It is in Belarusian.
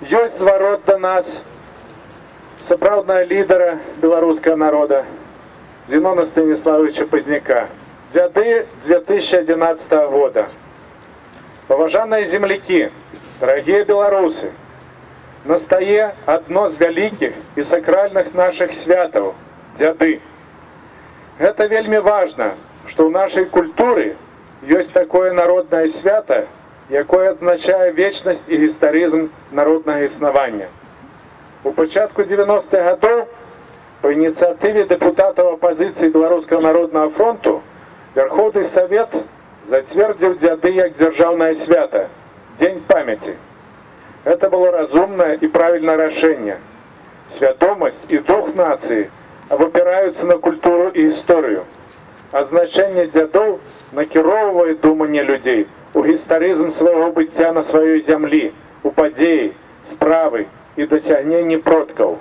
Ёсць зварот да нас сапраўднага лідара беларускага народа Зенона Станиславовича Пазняка. Дзяды 2011 года. Паважаныя земляки, дорогие белорусы, настае одно з вялікіх і сакральных наших святаў – дзяды. Гэта вельмі важна, што ў нашай культуры ёсць такое народнае свята, якое адзначае вечнасць і гістарызм народнага існавання. У пачатку 90-х гадоў па ініцыятыве дэпутатаў апазіцыі Беларускага народнага фронту Верховны Савет зацвердзіў дзяды як дзяржаўнае свята, Дзень памяці. Это было разумное и правильное решение. Свядомость и дух нации опираются на культуру и историю. А значение дзядоў накіроўвае думанне людей у гістарызм своего быцця на сваёй зямлі, у падзеі, справы и досягненні продкаў.